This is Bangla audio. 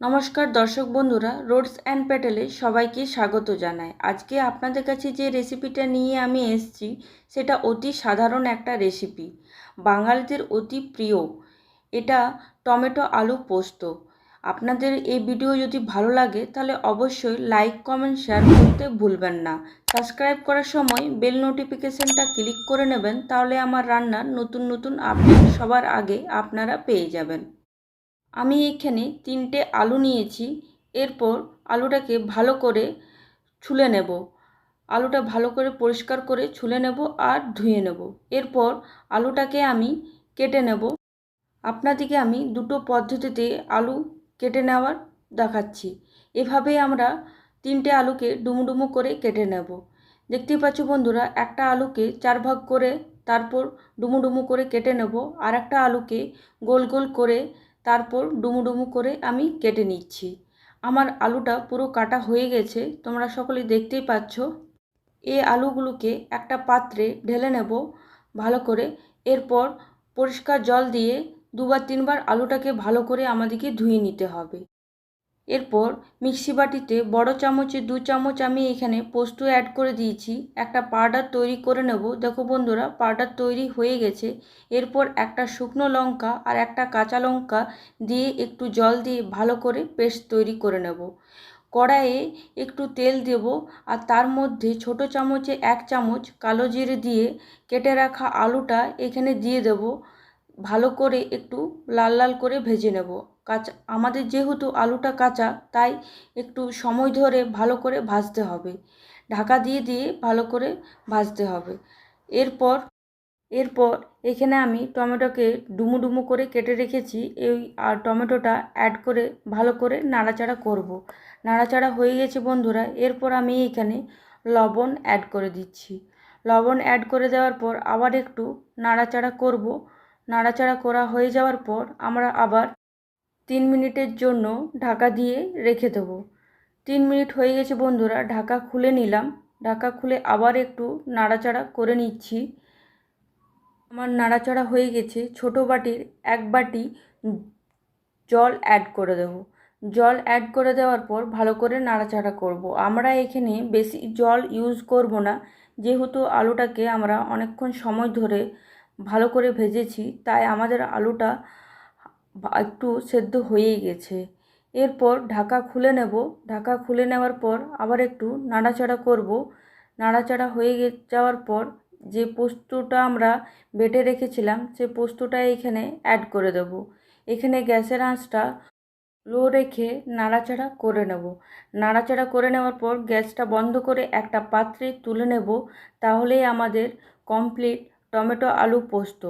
নমস্কার দর্শক বন্ধুরা, রোডস অ্যান্ড প্যাটেলে সবাইকে স্বাগত জানাই। আজকে আপনাদের কাছে যে রেসিপিটা নিয়ে আমি এসেছি সেটা অতি সাধারণ একটা রেসিপি, বাঙালিদের অতি প্রিয়। এটা টমেটো আলু পোস্ত। আপনাদের এই ভিডিও যদি ভালো লাগে তাহলে অবশ্যই লাইক কমেন্ট শেয়ার করতে ভুলবেন না। সাবস্ক্রাইব করার সময় বেল নোটিফিকেশনটা ক্লিক করে নেবেন, তাহলে আমার রান্নার নতুন নতুন আপডেট সবার আগে আপনারা পেয়ে যাবেন। আমি এখানে 3টে আলু নিয়েছি। এরপর আলুটাকে ভালো করে ছুলে নেব। আলুটা ভালো করে পরিষ্কার করে ছুলে নেব আর ধুয়ে নেব। এরপর আলুটাকে আমি কেটে নেব। আপনাদেরকে আমি দুটো পদ্ধতিতে আলু কেটে নেওয়ার দেখাচ্ছি। এভাবে আমরা 3টে আলুকে ডুমো ডুমো করে কেটে নেব। দেখতেই পাচ্ছ বন্ধুরা, একটা আলুকে 4 ভাগ করে তারপর ডুমো ডুমো করে কেটে নেব। আর একটা আলুকে গোল গোল করে তারপর ডুমো ডুমো করে আমি কেটে নিচ্ছি। আমার আলুটা পুরো কাটা হয়ে গেছে, তোমরা সকলেই দেখতেই পাচ্ছ। এই আলুগুলোকে একটা পাত্রে ঢেলে নেব ভালো করে। এরপর পরিষ্কার জল দিয়ে 2-3 বার আলুটাকে ভালো করে আমাদেরকে ধুয়ে নিতে হবে। এরপর মিক্সি বাটিতে বড় চামচে 2 চামচ আমি এখানে পোস্ত অ্যাড করে দিয়েছি। একটা পাউডার তৈরি করে নেব। দেখো বন্ধুরা, পাউডার তৈরি হয়ে গেছে। এরপর একটা শুকনো লঙ্কা আর একটা কাঁচা লঙ্কা দিয়ে একটু জল দিয়ে ভালো করে পেস্ট তৈরি করে নেব। কড়াইয়ে একটু তেল দেব আর তার মধ্যে ছোট চামচে 1 চামচ কালো জিরে দিয়ে কেটে রাখা আলুটা এখানে দিয়ে দেব। ভালো করে একটু লাল লাল করে ভেজে নেব। আমাদের যেহেতু আলুটা কাঁচা, তাই একটু সময় ধরে ভালো করে ভাজতে হবে। ঢাকা দিয়ে দিয়ে ভালো করে ভাজতে হবে। এরপর এরপর এখানে আমি টমেটোকে ডুমো ডুমো করে কেটে রেখেছি। এই আর টমেটোটা অ্যাড করে ভালো করে নাড়াচাড়া করব। নাড়াচাড়া হয়ে গেছে বন্ধুরা। এরপর আমি এখানে লবণ অ্যাড করে দিচ্ছি। লবণ অ্যাড করে দেওয়ার পর আবার একটু নাড়াচাড়া করব। নাড়াচাড়া করা হয়ে যাওয়ার পর আমরা আবার 3 মিনিটের জন্য ঢাকা দিয়ে রেখে দেব। 3 মিনিট হয়ে গেছে বন্ধুরা, ঢাকা খুলে নিলাম। ঢাকা খুলে আবার একটু নাড়াচাড়া করে নিচ্ছি। আমার নাড়াচাড়া হয়ে গেছে। ছোটো বাটির 1 বাটি জল অ্যাড করে দেবো। জল অ্যাড করে দেওয়ার পর ভালো করে নাড়াচাড়া করব। আমরা এখানে বেশি জল ইউজ করব না, যেহেতু আলুটাকে আমরা অনেকক্ষণ সময় ধরে ভালো করে ভেজেছি, তাই আমাদের আলুটা একটু সেদ্ধ হয়েই গেছে। এরপর ঢাকা খুলে নেব। ঢাকা খুলে নেওয়ার পর আবার একটু নাড়াচাড়া করব। নাড়াচাড়া হয়ে যাওয়ার পর যে পোস্তটা আমরা বেটে রেখেছিলাম সে পোস্তটা এখানে অ্যাড করে দেব। এখানে গ্যাসের আঁচটা লো রেখে নাড়াচাড়া করে নেব। নাড়াচাড়া করে নেওয়ার পর গ্যাসটা বন্ধ করে একটা পাত্রে তুলে নেব। তাহলেই আমাদের কমপ্লিট টমেটো আলু পোস্ত।